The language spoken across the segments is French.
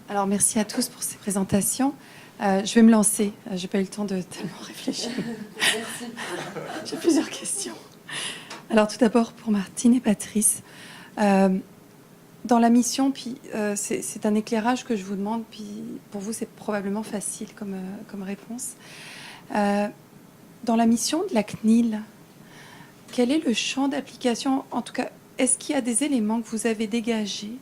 Alors, merci à tous pour ces présentations. Je vais me lancer. Je n'ai pas eu le temps de tellement réfléchir. Merci. J'ai plusieurs questions. Alors, tout d'abord, pour Martine et Patrice, dans la mission, puis c'est un éclairage que je vous demande, puis pour vous, c'est probablement facile comme réponse. Dans la mission de la CNIL, quel est le champ d'application? En tout cas, est-ce qu'il y a des éléments que vous avez dégagés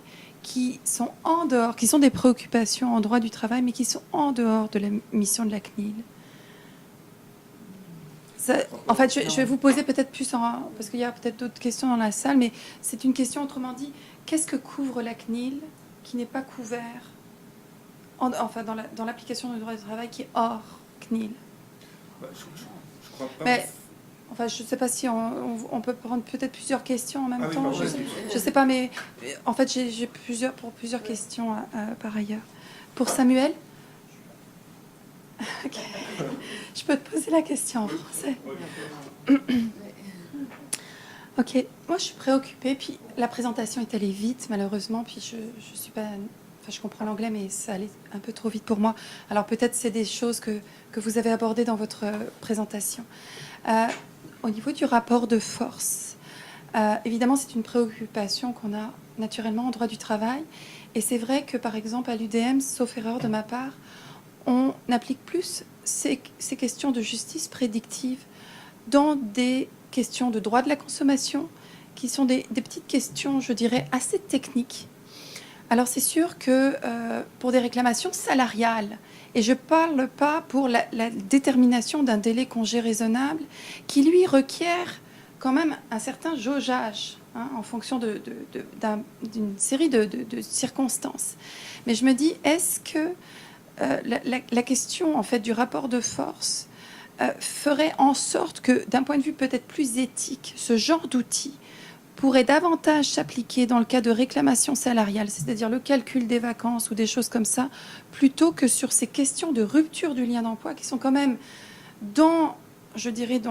qui sont en dehors, qui sont des préoccupations en droit du travail, mais qui sont en dehors de la mission de la CNIL? Ça, en fait, je vais vous poser peut-être plus parce qu'il y a peut-être d'autres questions dans la salle, mais c'est une question, autrement dit, qu'est-ce que couvre la CNIL qui n'est pas couvert enfin, dans l'application du droit du travail qui est hors CNIL? Je crois pas. Mais, enfin, je ne sais pas si on peut prendre peut-être plusieurs questions en même temps. Oui, je ne sais pas, mais en fait, j'ai plusieurs questions par ailleurs. Pour Samuel, okay. Je peux te poser la question en français. Ok, moi je suis préoccupée, puis la présentation est allée vite malheureusement, puis je suis pas... Enfin, je comprends l'anglais, mais ça allait un peu trop vite pour moi. Alors peut-être c'est des choses que vous avez abordées dans votre présentation. Au niveau du rapport de force, évidemment c'est une préoccupation qu'on a naturellement en droit du travail, et c'est vrai que par exemple à l'UDM, sauf erreur de ma part, on applique plus ces questions de justice prédictive dans des questions de droit de la consommation, qui sont des petites questions, je dirais, assez techniques. Alors c'est sûr que pour des réclamations salariales, et je ne parle pas pour la détermination d'un délai congé raisonnable, qui lui requiert quand même un certain jaugeage, en fonction d'une série de circonstances. Mais je me dis, est-ce que la question en fait du rapport de force ferait en sorte que, d'un point de vue peut-être plus éthique, ce genre d'outil pourrait davantage s'appliquer dans le cas de réclamation salariale, c'est-à-dire le calcul des vacances ou des choses comme ça, plutôt que sur ces questions de rupture du lien d'emploi qui sont quand même dans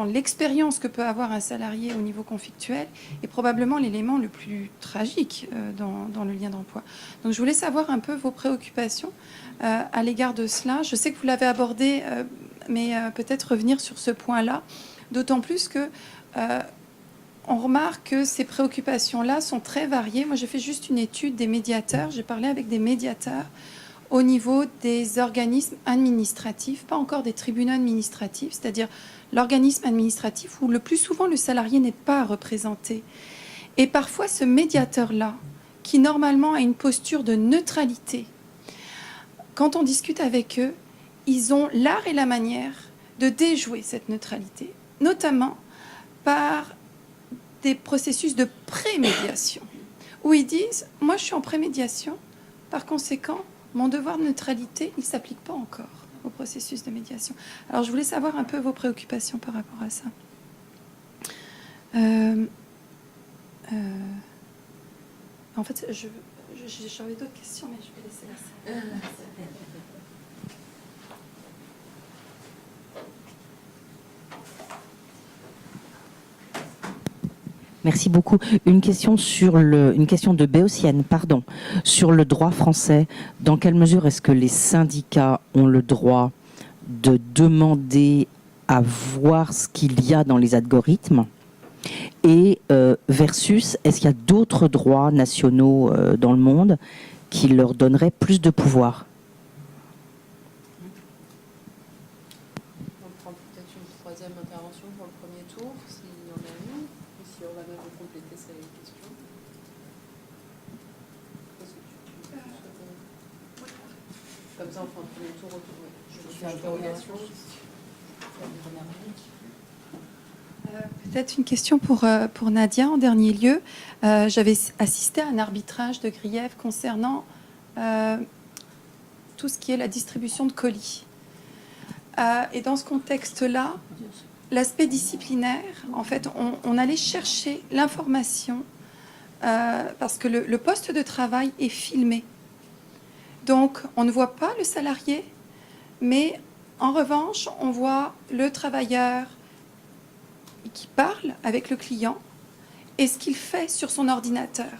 l'expérience que peut avoir un salarié au niveau conflictuel et probablement l'élément le plus tragique dans le lien d'emploi. Donc je voulais savoir un peu vos préoccupations à l'égard de cela. Je sais que vous l'avez abordé, mais peut-être revenir sur ce point-là, d'autant plus que on remarque que ces préoccupations-là sont très variées. Moi, j'ai fait juste une étude des médiateurs. J'ai parlé avec des médiateurs au niveau des organismes administratifs, pas encore des tribunaux administratifs, c'est-à-dire l'organisme administratif où le plus souvent le salarié n'est pas représenté. Et parfois, ce médiateur-là, qui normalement a une posture de neutralité, quand on discute avec eux, ils ont l'art et la manière de déjouer cette neutralité, notamment par des processus de prémédiation, où ils disent « moi je suis en prémédiation, par conséquent, mon devoir de neutralité, il ne s'applique pas encore au processus de médiation ». Alors je voulais savoir un peu vos préoccupations par rapport à ça. En fait, j'avais d'autres questions, mais je vais laisser la salle. Merci beaucoup. Une question de Béotienne, sur le droit français. Dans quelle mesure est-ce que les syndicats ont le droit de demander à voir ce qu'il y a dans les algorithmes et versus est-ce qu'il y a d'autres droits nationaux dans le monde qui leur donneraient plus de pouvoir? Troisième intervention pour le premier tour, s'il y en a une, et si on va même compléter ces questions. Comme ça, on fera un premier tour autour. Je vous fais interrogation. Peut-être une question pour Nadia en dernier lieu. J'avais assisté à un arbitrage de grief concernant tout ce qui est la distribution de colis. Et dans ce contexte-là, l'aspect disciplinaire, en fait, on allait chercher l'information parce que le poste de travail est filmé. Donc, on ne voit pas le salarié, mais en revanche, on voit le travailleur qui parle avec le client et ce qu'il fait sur son ordinateur.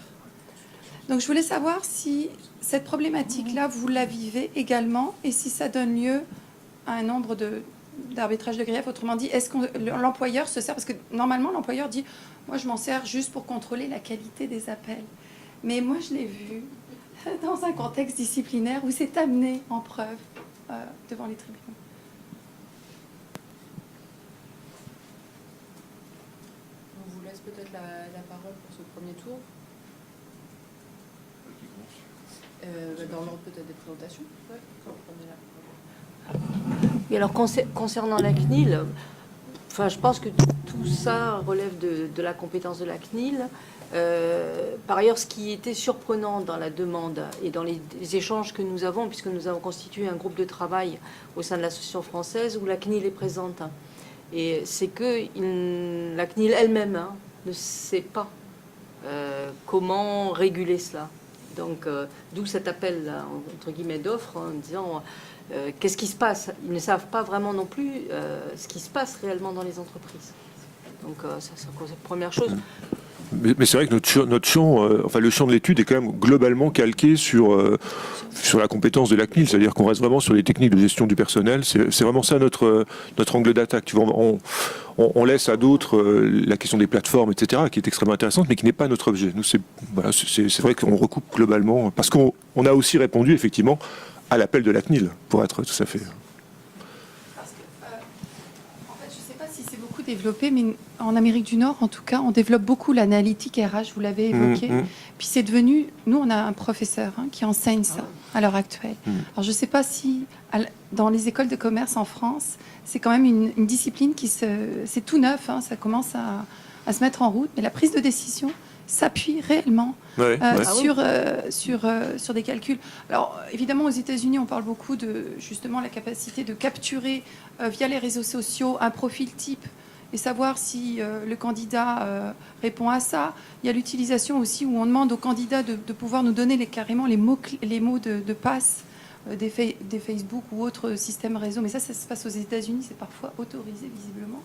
Donc je voulais savoir si cette problématique-là, vous la vivez également et si ça donne lieu à un nombre d'arbitrages de grief. Autrement dit, est-ce que l'employeur se sert, parce que normalement l'employeur dit, moi je m'en sers juste pour contrôler la qualité des appels. Mais moi je l'ai vu dans un contexte disciplinaire où c'est amené en preuve devant les tribunaux. On vous laisse peut-être la parole pour ce premier tour. Dans l'ordre peut-être des présentations. Ouais, prenez la parole. Et alors concernant la CNIL, enfin, je pense que tout ça relève de la compétence de la CNIL. Par ailleurs, ce qui était surprenant dans la demande et dans les échanges que nous avons, puisque nous avons constitué un groupe de travail au sein de l'association française où la CNIL est présente, et c'est que la CNIL elle-même ne sait pas comment réguler cela. Donc, d'où cet appel, là, entre guillemets, d'offres, en disant qu'est-ce qui se passe. Ils ne savent pas vraiment non plus ce qui se passe réellement dans les entreprises. Donc, ça c'est la première chose. Mais c'est vrai que notre champ, enfin le champ de l'étude est quand même globalement calqué sur la compétence de la CNIL, c'est-à-dire qu'on reste vraiment sur les techniques de gestion du personnel. C'est vraiment ça notre angle d'attaque. Tu vois, on laisse à d'autres la question des plateformes, etc., qui est extrêmement intéressante, mais qui n'est pas notre objet. Nous, c'est vrai qu'on recoupe globalement, parce qu'on a aussi répondu effectivement à l'appel de la CNIL, pour être tout à fait... Développé, mais en Amérique du Nord, en tout cas, on développe beaucoup l'analytique RH, vous l'avez évoqué. Puis c'est devenu, nous, on a un professeur qui enseigne ça à l'heure actuelle. Alors je ne sais pas si dans les écoles de commerce en France, c'est quand même une discipline c'est tout neuf, ça commence à se mettre en route, mais la prise de décision s'appuie réellement sur des calculs. Alors, évidemment, aux États-Unis, on parle beaucoup de, justement, la capacité de capturer, via les réseaux sociaux, un profil type et savoir si le candidat répond à ça. Il y a l'utilisation aussi où on demande au candidat de pouvoir nous donner carrément les mots de passe des Facebook ou autres systèmes réseau. Mais ça se passe aux États-Unis, c'est parfois autorisé, visiblement.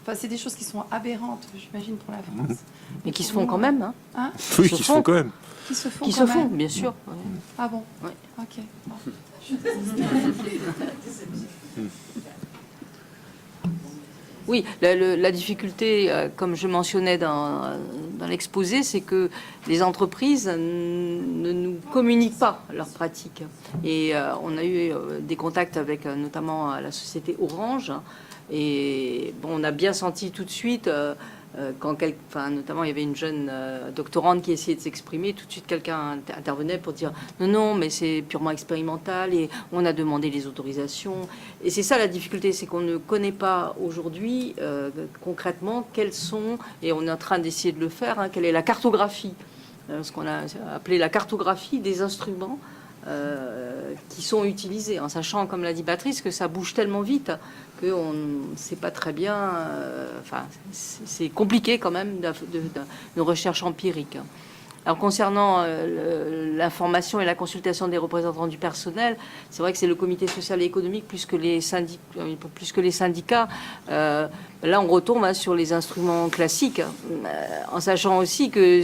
Enfin, c'est des choses qui sont aberrantes, j'imagine, pour la France. Mais qui se font quand même. Oui, qui se font quand même. Qui se font, bien sûr. Ouais. Ah bon? Ouais. Ok. Oui, la difficulté, comme je mentionnais dans l'exposé, c'est que les entreprises ne nous communiquent pas leurs pratiques. Et on a eu des contacts avec notamment la société Orange. Et bon, on a bien senti tout de suite, notamment il y avait une jeune doctorante qui essayait de s'exprimer, tout de suite quelqu'un intervenait pour dire non, mais c'est purement expérimental et on a demandé les autorisations. Et c'est ça la difficulté, c'est qu'on ne connaît pas aujourd'hui concrètement quels sont, et on est en train d'essayer de le faire, quelle est la cartographie, ce qu'on a appelé la cartographie des instruments qui sont utilisés, en sachant, comme l'a dit Patrice, que ça bouge tellement vite qu'on ne sait pas très bien. C'est compliqué quand même de recherche empirique. Alors concernant l'information et la consultation des représentants du personnel, c'est vrai que c'est le comité social et économique plus que les syndicats. Là, on retombe sur les instruments classiques, en sachant aussi que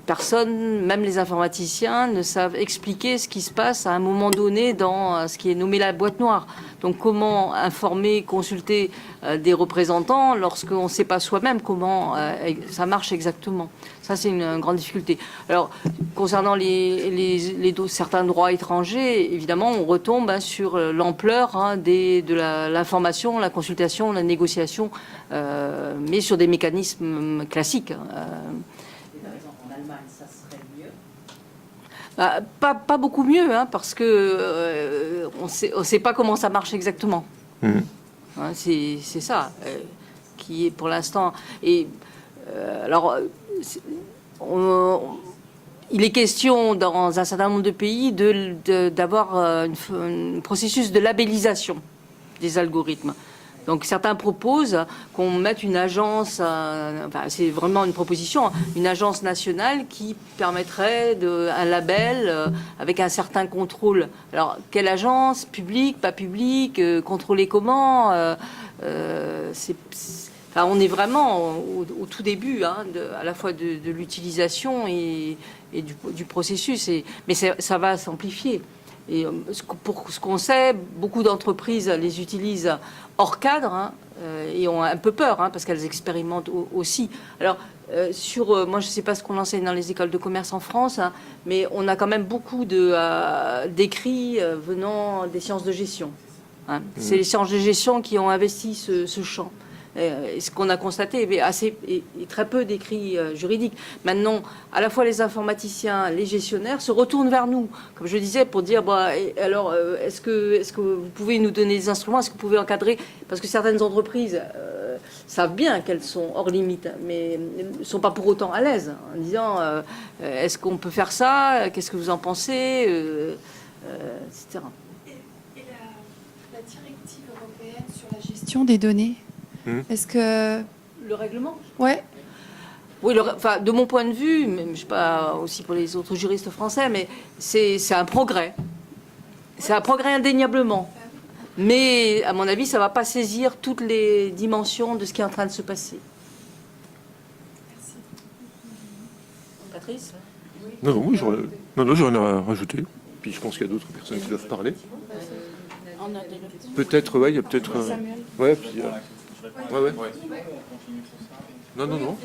personne, même les informaticiens, ne savent expliquer ce qui se passe à un moment donné dans ce qui est nommé la boîte noire. Donc comment informer, consulter des représentants lorsqu'on ne sait pas soi-même comment ça marche exactement. Ça, c'est une grande difficulté. Alors, concernant certains droits étrangers, évidemment, on retombe sur l'ampleur de l'information, la consultation, la négociation, mais sur des mécanismes classiques. Pas beaucoup mieux, parce que on sait pas comment ça marche exactement. C'est ça qui est pour l'instant. Et alors, il est question dans un certain nombre de pays d'avoir un processus de labellisation des algorithmes. Donc certains proposent qu'on mette une agence, c'est vraiment une proposition, une agence nationale qui permettrait un label avec un certain contrôle. Alors quelle agence, publique, pas publique, contrôler comment enfin, on est vraiment au tout début, hein, à la fois de l'utilisation et du processus. Mais ça va s'amplifier. Et pour ce qu'on sait, beaucoup d'entreprises les utilisent hors cadre, hein, et ont un peu peur, hein, parce qu'elles expérimentent aussi. Alors, moi, je ne sais pas ce qu'on enseigne dans les écoles de commerce en France, hein, mais on a quand même beaucoup d'écrits venant des sciences de gestion. Hein. C'est les sciences de gestion qui ont investi ce champ. Et ce qu'on a constaté, et très peu d'écrits juridiques. Maintenant, à la fois les informaticiens, les gestionnaires se retournent vers nous, comme je disais, pour dire alors, est-ce que vous pouvez nous donner des instruments, est-ce que vous pouvez encadrer, parce que certaines entreprises savent bien qu'elles sont hors limite, mais ne sont pas pour autant à l'aise, en disant est-ce qu'on peut faire ça, qu'est-ce que vous en pensez, etc. Et la directive européenne sur la gestion des données, est-ce que... Le règlement ? Ouais. Oui, enfin, de mon point de vue, mais je ne sais pas aussi pour les autres juristes français, mais c'est un progrès. C'est un progrès indéniablement. Mais, à mon avis, ça ne va pas saisir toutes les dimensions de ce qui est en train de se passer. Merci. Patrice ? Non, j'ai rien à rajouter. Puis je pense qu'il y a d'autres personnes qui doivent parler. Peut-être, ouais, il y a peut-être... ouais, puis... ouais. Non. Bah, non.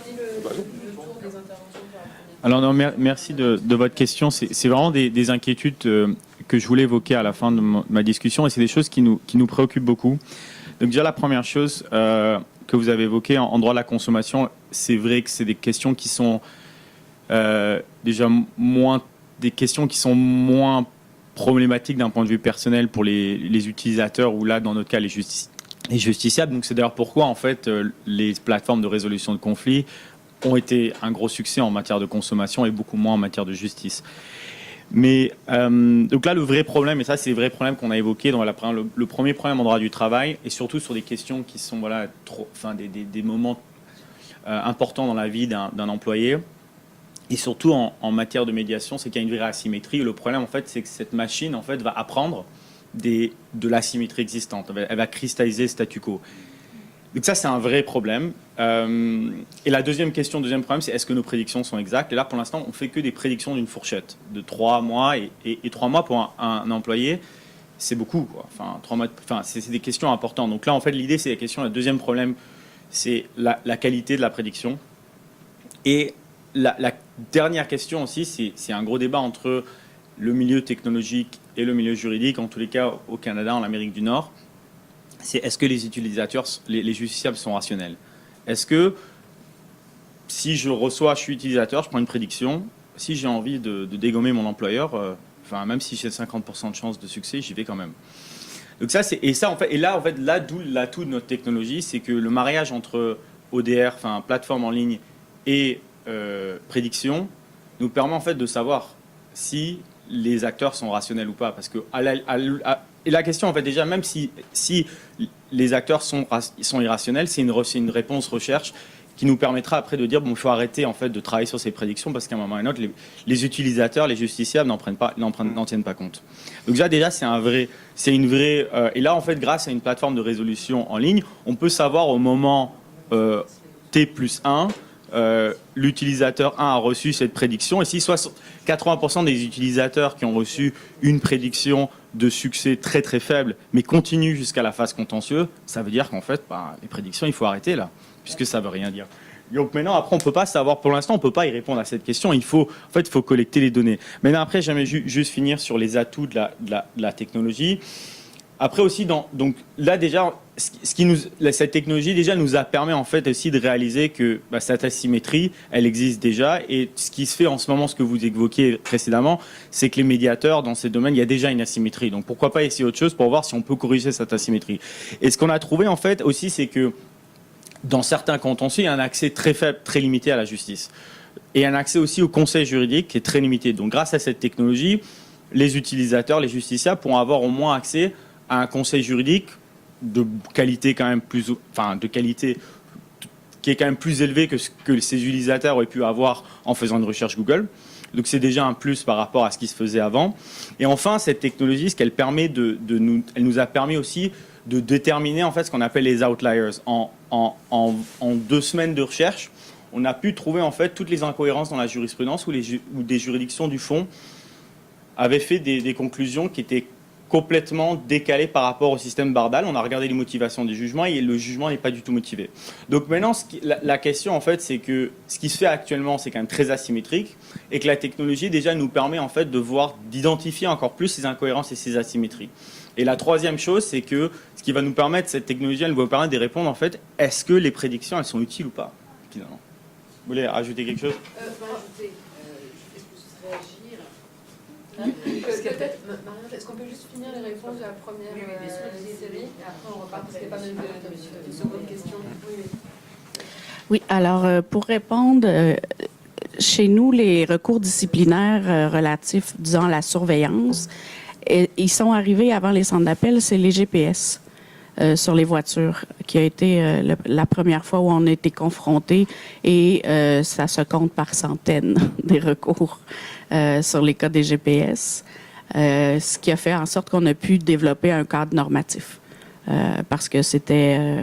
Alors non, merci de votre question. C'est vraiment des inquiétudes que je voulais évoquer à la fin de ma discussion, et c'est des choses qui nous préoccupent beaucoup. Donc déjà, la première chose que vous avez évoquée en droit de la consommation, c'est vrai que c'est des questions qui sont déjà des questions qui sont moins problématiques d'un point de vue personnel pour les utilisateurs, ou là, dans notre cas, les justiciables. Donc c'est d'ailleurs pourquoi, en fait, les plateformes de résolution de conflits ont été un gros succès en matière de consommation et beaucoup moins en matière de justice. Mais donc là, le vrai problème, et ça c'est le vrai problème qu'on a évoqué dans le premier problème en droit du travail, et surtout sur des questions qui sont des moments importants dans la vie d'un employé, et surtout en matière de médiation, c'est qu'il y a une vraie asymétrie. Le problème, en fait, c'est que cette machine, en fait, va apprendre de l'asymétrie existante. Elle va cristalliser le statu quo. Donc ça, c'est un vrai problème. Et la deuxième problème, c'est est-ce que nos prédictions sont exactes? Et là, pour l'instant, on ne fait que des prédictions d'une fourchette de 3 mois. Et 3 mois pour un employé, c'est beaucoup, quoi. Enfin, 3 mois, c'est des questions importantes. Donc là, en fait, l'idée, c'est la question. Le deuxième problème, c'est la qualité de la prédiction. Et la dernière question aussi, c'est un gros débat entre le milieu technologique et le milieu juridique, en tous les cas au Canada, en Amérique du Nord. C'est est-ce que les utilisateurs, les justiciables sont rationnels? Est-ce que si je suis utilisateur, je prends une prédiction, si j'ai envie de dégommer mon employeur, même si j'ai 50% de chance de succès, j'y vais quand même. Donc ça, là, d'où l'atout de notre technologie, c'est que le mariage entre ODR, plateforme en ligne, et prédiction, nous permet en fait de savoir si les acteurs sont rationnels ou pas. Parce que et la question, en fait, déjà, même si les acteurs sont irrationnels, c'est une réponse recherche qui nous permettra après de dire, bon, il faut arrêter, en fait, de travailler sur ces prédictions, parce qu'à un moment ou à un autre, les utilisateurs, les justiciables n'en tiennent pas compte. Donc déjà, c'est une vraie... et là, en fait, grâce à une plateforme de résolution en ligne, on peut savoir au moment T+1, l'utilisateur 1 a reçu cette prédiction, et si 80% des utilisateurs qui ont reçu une prédiction de succès très très faible, mais continuent jusqu'à la phase contentieuse, ça veut dire qu'en fait, les prédictions, il faut arrêter là, puisque ça veut rien dire. Donc maintenant, après, on peut pas savoir, pour l'instant, on peut pas y répondre à cette question. Il faut collecter les données. Maintenant, après, j'aimerais juste finir sur les atouts de la technologie. Après aussi, donc là déjà, cette technologie déjà nous a permis en fait aussi de réaliser que cette asymétrie, elle existe déjà. Et ce qui se fait en ce moment, ce que vous évoquiez précédemment, c'est que les médiateurs dans ces domaines, il y a déjà une asymétrie. Donc pourquoi pas essayer autre chose pour voir si on peut corriger cette asymétrie. Et ce qu'on a trouvé en fait aussi, c'est que dans certains contentieux, il y a un accès très faible, très limité à la justice. Et un accès aussi au conseil juridique qui est très limité. Donc grâce à cette technologie, les utilisateurs, les justiciables pourront avoir au moins accès à un conseil juridique de qualité quand même qui est quand même plus élevé que ce que ces utilisateurs auraient pu avoir en faisant une recherche Google. Donc c'est déjà un plus par rapport à ce qui se faisait avant. Et enfin, cette technologie, ce qu'elle permet elle nous a permis aussi de déterminer en fait ce qu'on appelle les outliers. En 2 semaines de recherche, on a pu trouver en fait toutes les incohérences dans la jurisprudence où des juridictions du fond avaient fait des conclusions qui étaient complètement décalées par rapport au système Bardal. On a regardé les motivations du jugement et le jugement n'est pas du tout motivé. Donc maintenant, la question en fait, c'est que ce qui se fait actuellement, c'est quand même très asymétrique et que la technologie déjà nous permet en fait d'identifier encore plus ces incohérences et ces asymétries. Et la troisième chose, c'est que ce qui va nous permettre, cette technologie, elle va nous permettre de répondre en fait, est-ce que les prédictions, elles sont utiles ou pas, finalement. Vous voulez rajouter quelque chose? Est-ce qu'on peut juste finir les réponses de la première série et après on repart parce qu'il y a pas mal de secondes questions. Oui, alors pour répondre, chez nous, les recours disciplinaires relatifs, disons, à la surveillance, ils sont arrivés avant les centres d'appel, c'est les GPS sur les voitures, qui a été la première fois où on a été confrontés et ça se compte par centaines des recours sur les cas des GPS, ce qui a fait en sorte qu'on a pu développer un cadre normatif parce que c'était,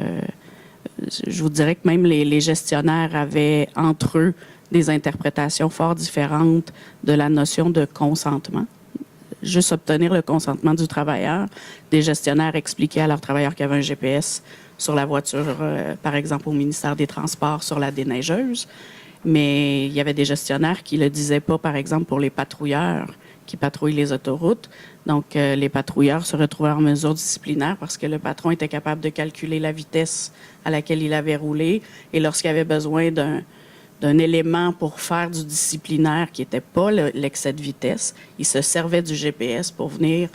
je vous dirais que même les gestionnaires avaient entre eux des interprétations fort différentes de la notion de consentement. Juste obtenir le consentement du travailleur. Des gestionnaires expliquaient à leurs travailleurs qu'il y avait un GPS sur la voiture, par exemple au ministère des Transports, sur la déneigeuse. Mais il y avait des gestionnaires qui ne le disaient pas, par exemple, pour les patrouilleurs qui patrouillent les autoroutes. Donc, les patrouilleurs se retrouvaient en mesure disciplinaire parce que le patron était capable de calculer la vitesse à laquelle il avait roulé. Et lorsqu'il avait besoin d'un élément pour faire du disciplinaire qui n'était pas l'excès de vitesse, il se servait du GPS pour venir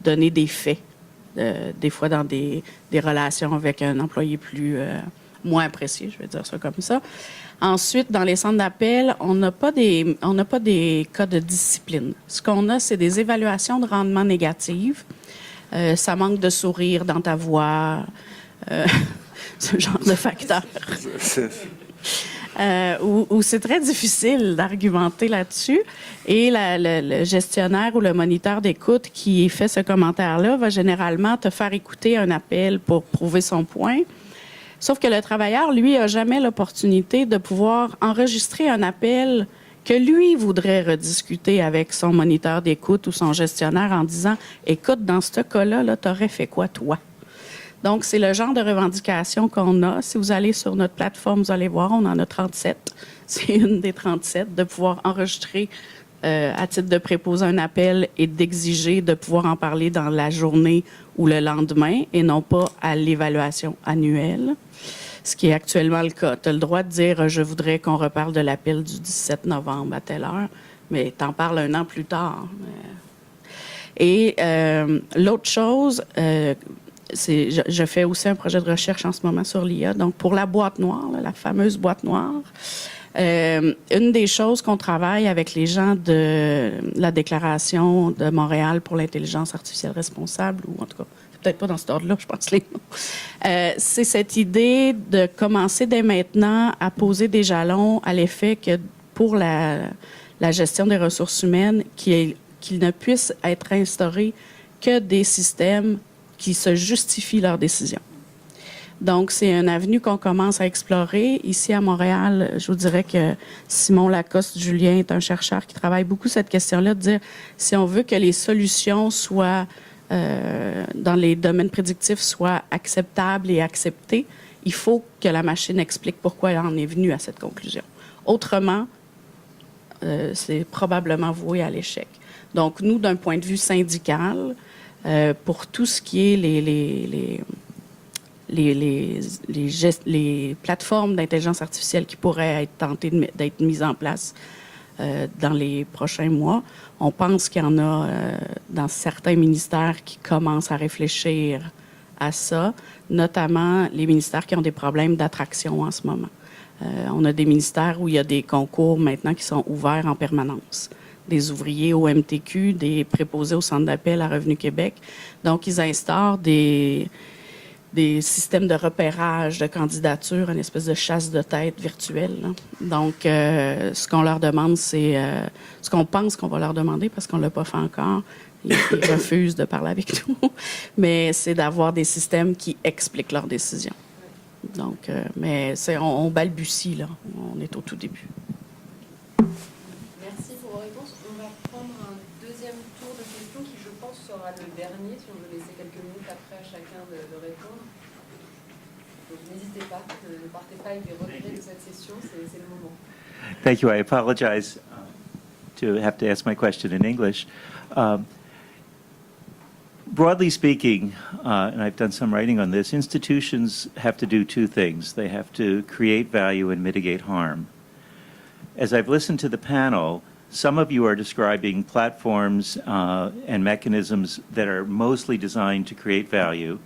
donner des faits, des fois dans des relations avec un employé moins apprécié, je vais dire ça comme ça. Ensuite, dans les centres d'appel, on n'a pas des cas de discipline. Ce qu'on a, c'est des évaluations de rendement négatives. Ça manque de sourire dans ta voix, ce genre de facteurs. Où c'est très difficile d'argumenter là-dessus. Et le gestionnaire ou le moniteur d'écoute qui fait ce commentaire-là va généralement te faire écouter un appel pour prouver son point. Sauf que le travailleur, lui, n'a jamais l'opportunité de pouvoir enregistrer un appel que lui voudrait rediscuter avec son moniteur d'écoute ou son gestionnaire en disant « Écoute, dans ce cas-là, t'aurais fait quoi, toi? » Donc, c'est le genre de revendication qu'on a. Si vous allez sur notre plateforme, vous allez voir, on en a 37. C'est une des 37, de pouvoir enregistrer à titre de préposer un appel et d'exiger de pouvoir en parler dans la journée ou le lendemain et non pas à l'évaluation annuelle, ce qui est actuellement le cas. Tu as le droit de dire « Je voudrais qu'on reparle de l'appel du 17 novembre à telle heure », mais tu en parles 1 an plus tard. Et l'autre chose... je fais aussi un projet de recherche en ce moment sur l'IA. Donc, pour la boîte noire, la fameuse boîte noire, une des choses qu'on travaille avec les gens de la Déclaration de Montréal pour l'intelligence artificielle responsable, ou en tout cas, c'est peut-être pas dans cet ordre-là, je pense les mots, c'est cette idée de commencer dès maintenant à poser des jalons à l'effet que pour la gestion des ressources humaines, qu'il ne puisse être instauré que des systèmes qui se justifient leurs décisions. Donc, c'est une avenue qu'on commence à explorer. Ici, à Montréal, je vous dirais que Simon Lacoste-Julien est un chercheur qui travaille beaucoup cette question-là, de dire si on veut que les solutions soient, dans les domaines prédictifs, soient acceptables et acceptées, il faut que la machine explique pourquoi elle en est venue à cette conclusion. Autrement, c'est probablement voué à l'échec. Donc, nous, d'un point de vue syndical, pour tout ce qui est les plateformes d'intelligence artificielle qui pourraient être tentées d'être mises en place dans les prochains mois, on pense qu'il y en a dans certains ministères qui commencent à réfléchir à ça, notamment les ministères qui ont des problèmes d'attraction en ce moment. On a des ministères où il y a des concours maintenant qui sont ouverts en permanence. Des ouvriers au MTQ, des préposés au centre d'appel à Revenu Québec. Donc, ils instaurent des systèmes de repérage de candidature, une espèce de chasse de tête virtuelle, là. Donc, ce qu'on leur demande, c'est ce qu'on pense qu'on va leur demander parce qu'on ne l'a pas fait encore. ils refusent de parler avec nous. Mais c'est d'avoir des systèmes qui expliquent leurs décisions. Donc, mais on balbutie, là. On est au tout début. Merci pour vos réponses. On va prendre un deuxième tour de questions qui, je pense, sera le dernier, si on veut laisser quelques minutes après à chacun de répondre. Donc n'hésitez pas, ne partez pas avec des regrets de cette session, c'est le moment. Thank you. I apologize to have to ask my question in English. Broadly speaking, and I've done some writing on this, institutions have to do two things. They have to create value and mitigate harm. As I've listened to the panel, some of you are describing platforms and mechanisms that are mostly designed to create value,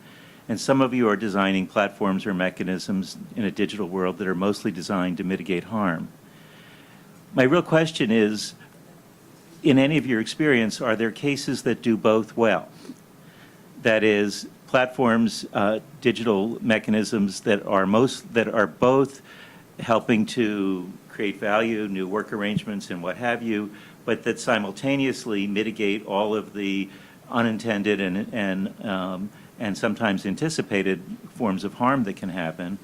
and some of you are designing platforms or mechanisms in a digital world that are mostly designed to mitigate harm. My real question is, in any of your experience, are there cases that do both well? That is, platforms, digital mechanisms that are both helping to create value, new work arrangements, and what have you, but that simultaneously mitigate all of the unintended and sometimes anticipated forms of harm that can happen?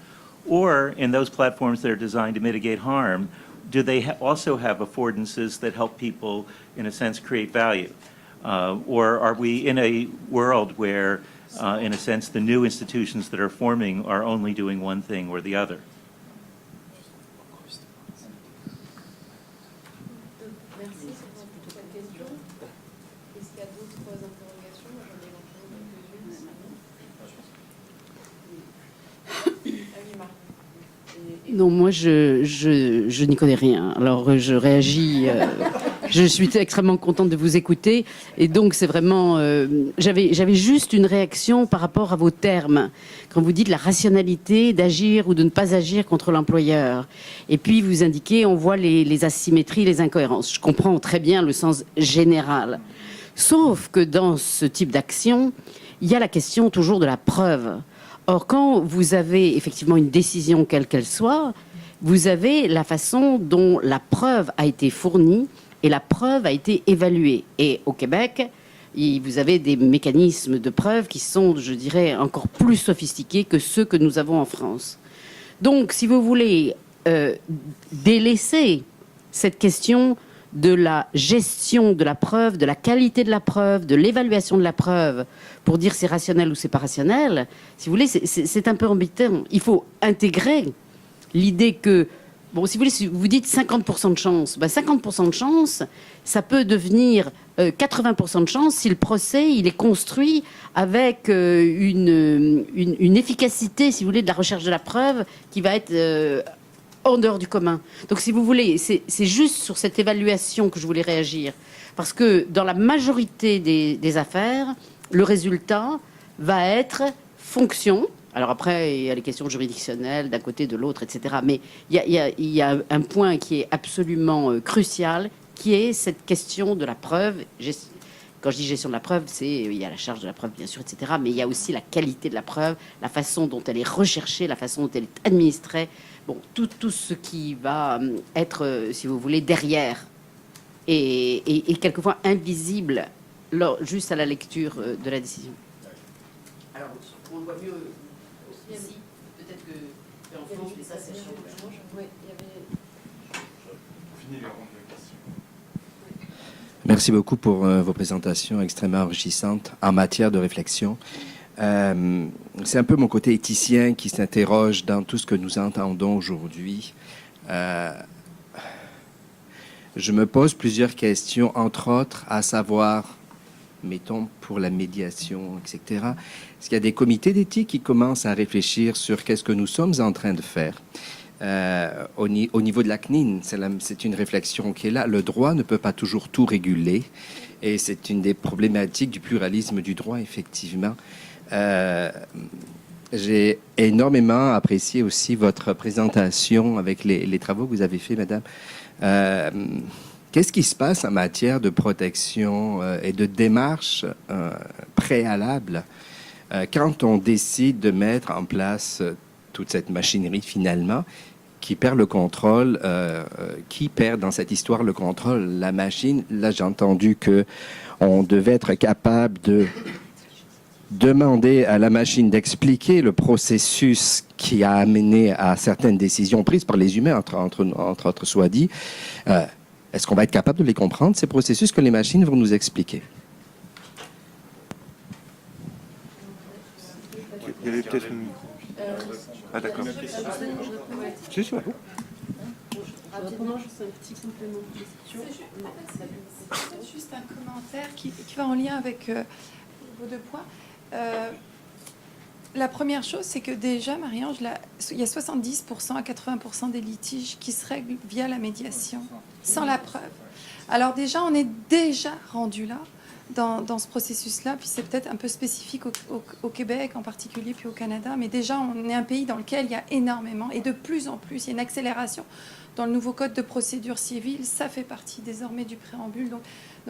Or in those platforms that are designed to mitigate harm, do they also have affordances that help people, in a sense, create value? Or are we in a world where, in a sense, the new institutions that are forming are only doing one thing or the other? Merci pour cette question. Est-ce qu'il y a d'autres interrogations? Moi, j'en ai éventuellement quelques-unes. Ah oui, Marc. Non, moi, je n'y connais rien. Alors, je réagis. Je suis extrêmement contente de vous écouter. Et donc, c'est vraiment... J'avais juste une réaction par rapport à vos termes. Quand vous dites la rationalité d'agir ou de ne pas agir contre l'employeur. Et puis, vous indiquez, on voit les asymétries, les incohérences. Je comprends très bien le sens général. Sauf que dans ce type d'action, il y a la question toujours de la preuve. Or, quand vous avez effectivement une décision quelle qu'elle soit, vous avez la façon dont la preuve a été fournie et la preuve a été évaluée. Et au Québec, vous avez des mécanismes de preuve qui sont, je dirais, encore plus sophistiqués que ceux que nous avons en France. Donc, si vous voulez délaisser cette question de la gestion de la preuve, de la qualité de la preuve, de l'évaluation de la preuve, pour dire c'est rationnel ou c'est pas rationnel, si vous voulez, c'est un peu ambitant. Il faut intégrer l'idée que, bon, si vous voulez, si vous dites 50% de chance, ben 50% de chance, ça peut devenir 80% de chance si le procès, il est construit avec une efficacité, si vous voulez, de la recherche de la preuve qui va être en dehors du commun. Donc, si vous voulez, c'est juste sur cette évaluation que je voulais réagir. Parce que dans la majorité des affaires, le résultat va être fonction. Alors après, il y a les questions juridictionnelles d'un côté, de l'autre, etc. Mais il y a un point qui est absolument crucial, qui est cette question de la preuve. Quand je dis gestion de la preuve, il y a la charge de la preuve, bien sûr, etc. Mais il y a aussi la qualité de la preuve, la façon dont elle est recherchée, la façon dont elle est administrée. Bon, tout ce qui va être, si vous voulez, derrière et quelquefois invisible juste à la lecture de la décision. Alors, on le voit mieux ici. Peut-être qu'en France, les associations... Oui, il y avait... Merci beaucoup pour vos présentations extrêmement enrichissantes en matière de réflexion. C'est un peu mon côté éthicien qui s'interroge dans tout ce que nous entendons aujourd'hui. Je me pose plusieurs questions, entre autres, à savoir, mettons, pour la médiation, etc. Est-ce qu'il y a des comités d'éthique qui commencent à réfléchir sur qu'est-ce que nous sommes en train de faire? Au niveau de la CNIL, c'est une réflexion qui est là. Le droit ne peut pas toujours tout réguler. Et c'est une des problématiques du pluralisme du droit, effectivement. J'ai énormément apprécié aussi votre présentation avec les travaux que vous avez faits, madame. Qu'est-ce qui se passe en matière de protection et de démarche préalable quand on décide de mettre en place toute cette machinerie finalement? qui perd le contrôle, qui perd dans cette histoire le contrôle? La machine. Là, j'ai entendu que on devait être capable de demander à la machine d'expliquer le processus qui a amené à certaines décisions prises par les humains, entre autres soit dit. Est-ce qu'on va être capable de les comprendre, ces processus que les machines vont nous expliquer? Il y avait peut-être une... Ah d'accord. Si, si, Rapidement, juste un petit complément de question. C'est juste un commentaire qui va en lien avec vos deux points. La première chose, c'est que déjà, Marie-Ange, il y a 70% à 80% des litiges qui se règlent via la médiation, sans la preuve. Alors déjà, on est déjà rendu là, dans ce processus-là, puis c'est peut-être un peu spécifique au Québec en particulier, puis au Canada, mais déjà, on est un pays dans lequel il y a énormément, et de plus en plus, il y a une accélération. Dans le nouveau code de procédure civile, ça fait partie désormais du préambule, donc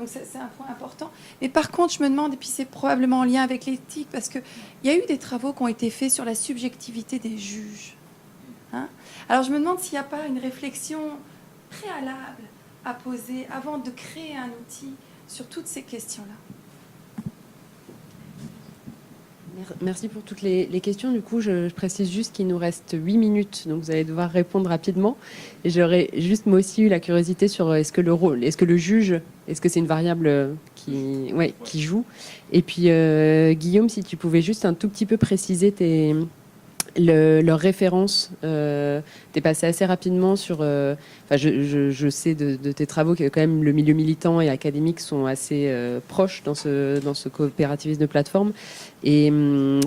c'est un point important. Mais par contre, je me demande, et puis c'est probablement en lien avec l'éthique, parce qu'il y a eu des travaux qui ont été faits sur la subjectivité des juges. Hein? Alors je me demande s'il n'y a pas une réflexion préalable à poser avant de créer un outil sur toutes ces questions-là. Merci pour toutes les questions. Du coup, je précise juste qu'il nous reste 8 minutes, donc vous allez devoir répondre rapidement. Et j'aurais juste moi aussi eu la curiosité sur est-ce que le juge, est-ce que c'est une variable qui joue? Et puis Guillaume, si tu pouvais juste un tout petit peu préciser leurs références. T'es passé assez rapidement sur... je sais de tes travaux que quand même le milieu militant et académique sont assez proches dans ce coopérativisme de plateforme. Et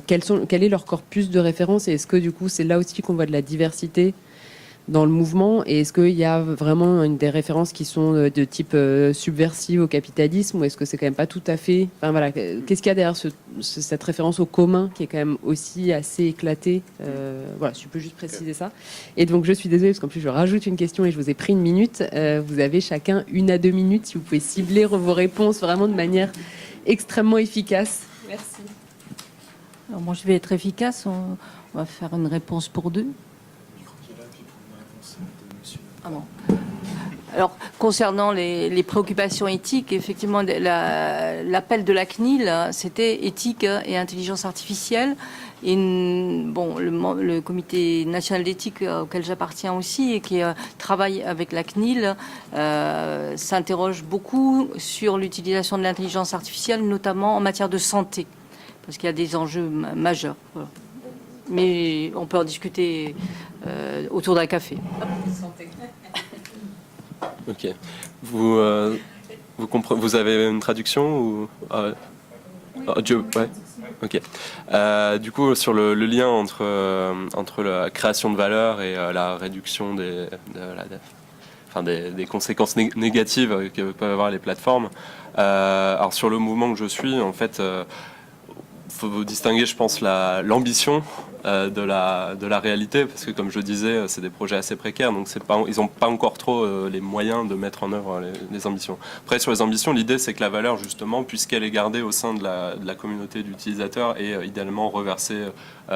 quel est leur corpus de références? Et est-ce que du coup c'est là aussi qu'on voit de la diversité dans le mouvement? Et est-ce qu'il y a vraiment des références qui sont de type subversive au capitalisme, ou est-ce que c'est quand même pas tout à fait... Enfin voilà, qu'est-ce qu'il y a derrière cette référence au commun qui est quand même aussi assez éclatée? Voilà, si tu peux juste préciser ça. Et donc je suis désolée parce qu'en plus je rajoute une question et je vous ai pris 1 minute. Vous avez chacun 1 à 2 minutes si vous pouvez cibler vos réponses vraiment de manière extrêmement efficace. Merci. Alors moi, je vais être efficace. On va faire une réponse pour 2. Ah bon. Alors, concernant les préoccupations éthiques, effectivement, l'appel de la CNIL, c'était éthique et intelligence artificielle. Et bon, le comité national d'éthique auquel j'appartiens aussi et qui travaille avec la CNIL s'interroge beaucoup sur l'utilisation de l'intelligence artificielle, notamment en matière de santé, parce qu'il y a des enjeux majeurs. Voilà. Mais on peut en discuter autour d'un café. Ok. Vous avez une traduction ou ouais. Ok. Du coup, sur le lien entre la création de valeur et la réduction des conséquences négatives que peuvent avoir les plateformes. Alors sur le mouvement que je suis, en fait, faut distinguer, je pense, l'ambition de la réalité, parce que comme je disais, c'est des projets assez précaires, donc ils n'ont pas encore trop les moyens de mettre en œuvre les ambitions. Après, sur les ambitions, l'idée c'est que la valeur, justement, puisqu'elle est gardée au sein de la communauté d'utilisateurs et idéalement reversée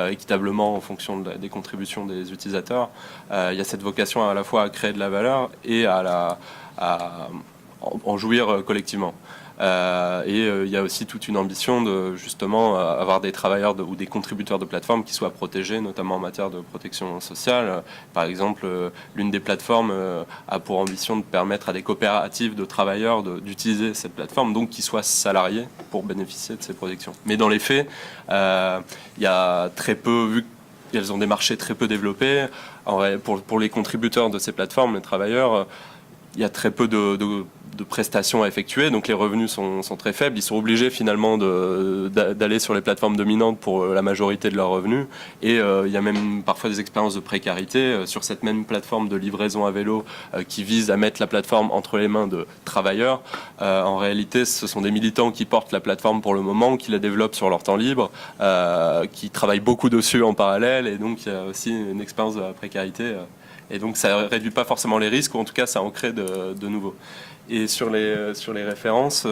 équitablement en fonction des contributions des utilisateurs, il y a cette vocation à la fois à créer de la valeur et à en jouir collectivement. Il y a aussi toute une ambition de justement avoir des travailleurs ou des contributeurs de plateformes qui soient protégés, notamment en matière de protection sociale. Par exemple, l'une des plateformes a pour ambition de permettre à des coopératives de travailleurs d'utiliser cette plateforme, donc qui soient salariés pour bénéficier de ces protections. Mais dans les faits, il y a très peu, vu qu'elles ont des marchés très peu développés, pour les contributeurs de ces plateformes, les travailleurs, il y a très peu de prestations à effectuer, donc les revenus sont très faibles. Ils sont obligés finalement d'aller sur les plateformes dominantes pour la majorité de leurs revenus. Et il y a même parfois des expériences de précarité sur cette même plateforme de livraison à vélo qui vise à mettre la plateforme entre les mains de travailleurs. En réalité, ce sont des militants qui portent la plateforme pour le moment, qui la développent sur leur temps libre, qui travaillent beaucoup dessus en parallèle, et donc il y a aussi une expérience de la précarité. Et donc ça ne réduit pas forcément les risques, ou en tout cas ça en crée de nouveaux. Et Et sur les références,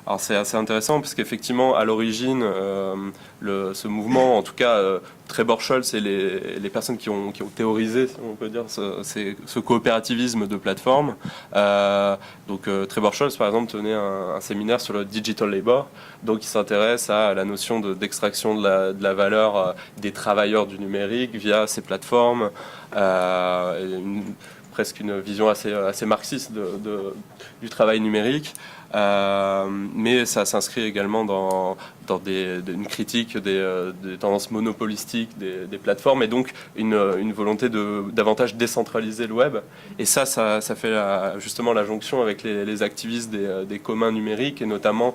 alors c'est assez intéressant parce qu'effectivement, à l'origine, ce mouvement, en tout cas, Trebor Scholz et les personnes qui ont théorisé, si on peut dire, ce coopérativisme de plateforme. Donc Trebor Scholz, par exemple, tenait un séminaire sur le digital labor, donc il s'intéresse à la notion d'extraction de la valeur des travailleurs du numérique via ces plateformes, presque une vision assez marxiste du travail numérique. Mais ça s'inscrit également dans une critique des tendances monopolistiques des plateformes et donc une volonté de davantage décentraliser le web. Et ça fait justement la jonction avec les activistes des communs numériques et notamment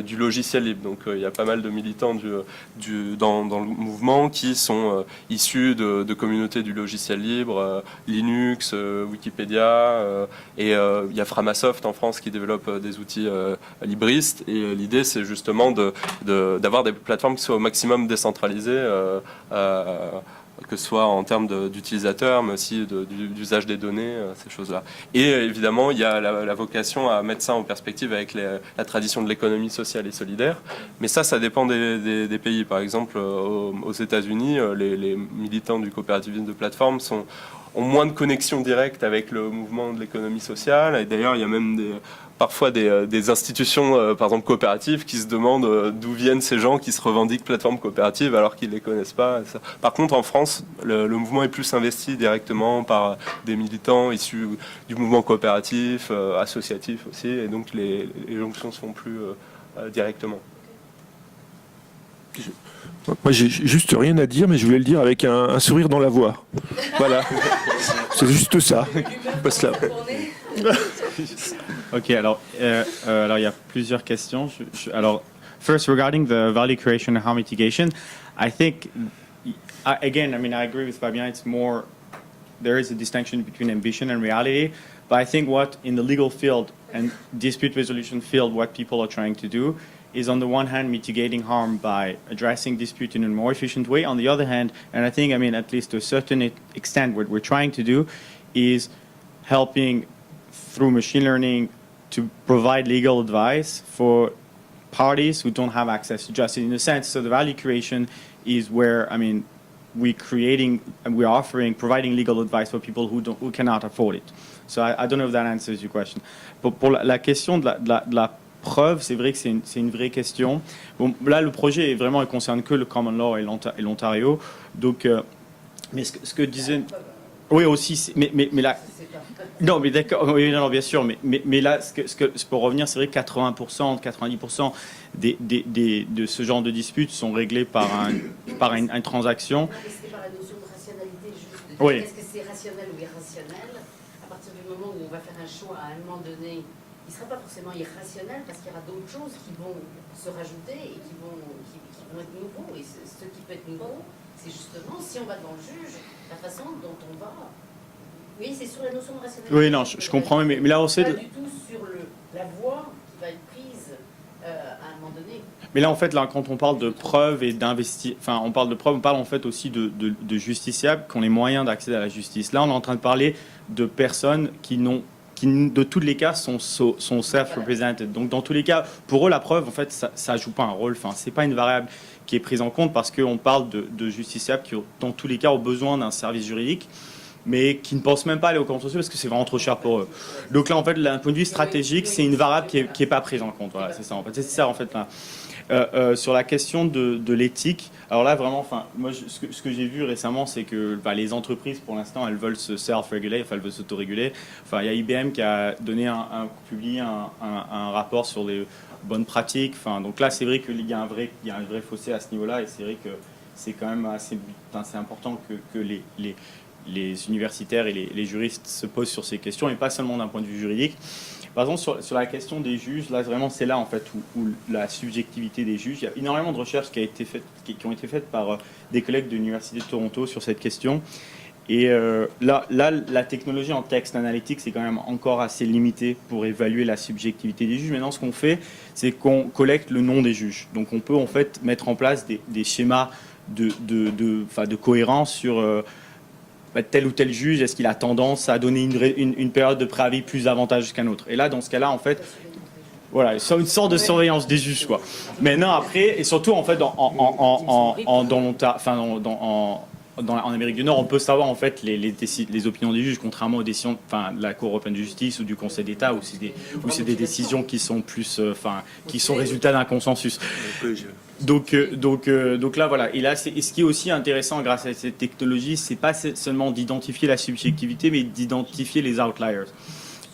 du logiciel libre. Donc il y a pas mal de militants dans le mouvement qui sont issus de communautés du logiciel libre, Linux, Wikipédia, et il y a Framasoft en France qui développe des outils libristes, et l'idée c'est justement d'avoir des plateformes qui soient au maximum décentralisées, que ce soit en termes d'utilisateurs, mais aussi d'usage des données, ces choses-là. Et évidemment, il y a la vocation à mettre ça en perspective avec la tradition de l'économie sociale et solidaire. Mais ça dépend des pays. Par exemple, aux États-Unis, les militants du coopérativisme de plateforme ont moins de connexion directe avec le mouvement de l'économie sociale. Et d'ailleurs, il y a même parfois des institutions, par exemple coopératives, qui se demandent d'où viennent ces gens qui se revendiquent plateformes coopératives alors qu'ils ne les connaissent pas. Par contre, en France, le mouvement est plus investi directement par des militants issus du mouvement coopératif, associatif aussi, et donc les jonctions se font plus directement. Moi, j'ai juste rien à dire, mais je voulais le dire avec un sourire dans la voix. Voilà. C'est juste ça. Passe là. Ok, alors il y a plusieurs questions. Alors, first, regarding the value creation and harm mitigation, I think, again, I mean, I agree with Fabien. It's more, there is a distinction between ambition and reality. But I think what in the legal field and dispute resolution field, what people are trying to do is on the one hand mitigating harm by addressing dispute in a more efficient way. On the other hand, and I think, I mean, at least to a certain extent, what we're trying to do is helping through machine learning to provide legal advice for parties who don't have access to justice in a sense. So the value creation is where, I mean, we're creating and we're offering, providing legal advice for people who cannot afford it. So I don't know if that answers your question. Pour la question de la preuve, c'est vrai que c'est une vraie question. Bon, là, le projet est vraiment, il concerne que le common law et l'Ontario. Donc, mais ce que disait, oui aussi, mais là, non, mais d'accord, oui, non, bien sûr, mais là, pour revenir, c'est vrai que 80%, 90% de ce genre de disputes sont réglés par une transaction. C'est par la notion de rationalité, juste. Oui. Est-ce que c'est rationnel ou irrationnel? À partir du moment où on va faire un choix à un moment donné, il ne sera pas forcément irrationnel parce qu'il y aura d'autres choses qui vont se rajouter et qui vont être nouveaux. Et ce qui peut être nouveau, c'est justement, si on va devant le juge, la façon dont on va. Oui, c'est sur la notion de rationalité. Oui, non, je comprends, mais là, on sait. Pas du tout sur la voie qui va être prise à un moment donné. Mais là, en fait, là, quand on parle de preuves et d'investir, enfin, on parle de preuves, on parle en fait aussi de justiciables qui ont les moyens d'accéder à la justice. Là, on est en train de parler de personnes qui, de tous les cas, sont self-represented. Donc, dans tous les cas, pour eux, la preuve, en fait, ça joue pas un rôle. Enfin, c'est pas une variable qui est prise en compte parce qu'on parle de justiciables qui, dans tous les cas, ont besoin d'un service juridique, mais qui ne pensent même pas aller au contentieux parce que c'est vraiment trop cher pour eux. Donc là, en fait, d'un point de vue stratégique, c'est une variable qui est pas prise en compte. Voilà, c'est ça. En fait, c'est ça, en fait. Là. Sur la question de l'éthique, alors là, vraiment, enfin, moi, ce que j'ai vu récemment, c'est que les entreprises, pour l'instant, elles veulent se self-réguler, enfin, elles veulent s'autoréguler. Enfin, il y a IBM qui a publié un rapport sur les bonnes pratiques. Enfin, donc là, c'est vrai qu'il y a un vrai fossé à ce niveau-là, et c'est vrai que c'est quand même assez important que les universitaires et les juristes se posent sur ces questions, et pas seulement d'un point de vue juridique. Par exemple, sur la question des juges, là, vraiment, c'est là, en fait, où la subjectivité des juges, il y a énormément de recherches qui ont été faites par des collègues de l'Université de Toronto sur cette question. Et là, la technologie en text analytics, c'est quand même encore assez limité pour évaluer la subjectivité des juges. Maintenant, ce qu'on fait, c'est qu'on collecte le nom des juges. Donc, on peut, en fait, mettre en place des schémas de cohérence sur tel ou tel juge, est-ce qu'il a tendance à donner une période de préavis plus avantageuse qu'un autre. Et là, dans ce cas-là, en fait, voilà, une sorte de surveillance des juges, quoi. Maintenant, après, et surtout, en fait, en Amérique du Nord, on peut savoir en fait les opinions des juges, contrairement aux décisions de la Cour européenne de justice ou du Conseil d'État, où c'est des décisions qui sont plus, qui sont résultats d'un consensus. Donc là, voilà. Et là, ce qui est aussi intéressant grâce à cette technologie, c'est pas seulement d'identifier la subjectivité, mais d'identifier les outliers.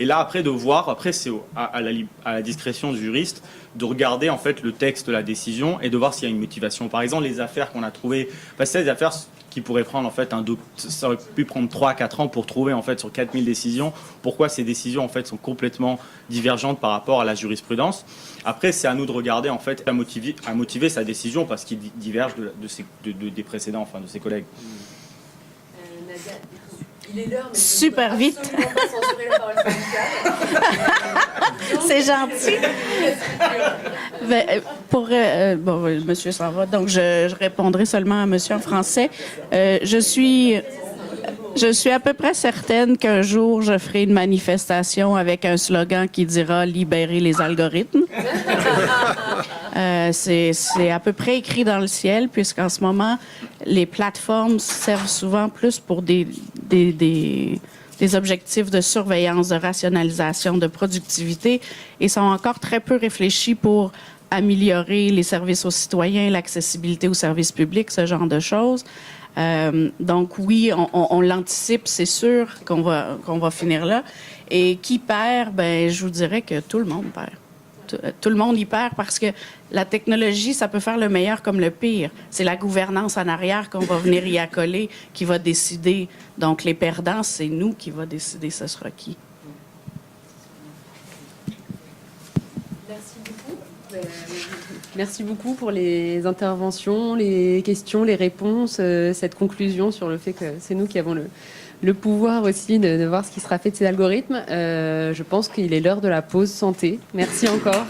Et là, après, de voir, c'est à la discrétion du juriste de regarder en fait le texte de la décision et de voir s'il y a une motivation. Par exemple, les affaires qu'on a trouvées, c'est des affaires qui pourraient prendre en fait ça aurait pu prendre 3 à 4 ans pour trouver en fait sur 4000 décisions pourquoi ces décisions en fait sont complètement divergentes par rapport à la jurisprudence. Après, c'est à nous de regarder en fait à motiver sa décision parce qu'il diverge des précédents, enfin de ses collègues. Nadia, il est l'heure, mais super vite. absolument pas censurer la parole syndicale. C'est gentil. Monsieur s'en va, donc je répondrai seulement à monsieur en français. Je suis à peu près certaine qu'un jour, je ferai une manifestation avec un slogan qui dira « Libérer les algorithmes ». C'est à peu près écrit dans le ciel, puisqu'en ce moment, les plateformes servent souvent plus pour des objectifs de surveillance, de rationalisation, de productivité, et sont encore très peu réfléchis pour améliorer les services aux citoyens, l'accessibilité aux services publics, ce genre de choses. Donc oui, on l'anticipe, c'est sûr qu'on va finir là. Et qui perd? Ben, je vous dirais que tout le monde perd. Tout le monde y perd parce que la technologie, ça peut faire le meilleur comme le pire. C'est la gouvernance en arrière qu'on va venir y accoler qui va décider. Donc les perdants, c'est nous qui va décider ce sera qui. Merci beaucoup. Merci beaucoup pour les interventions, les questions, les réponses, cette conclusion sur le fait que c'est nous qui avons le pouvoir aussi de voir ce qui sera fait de ces algorithmes. Je pense qu'il est l'heure de la pause santé. Merci encore.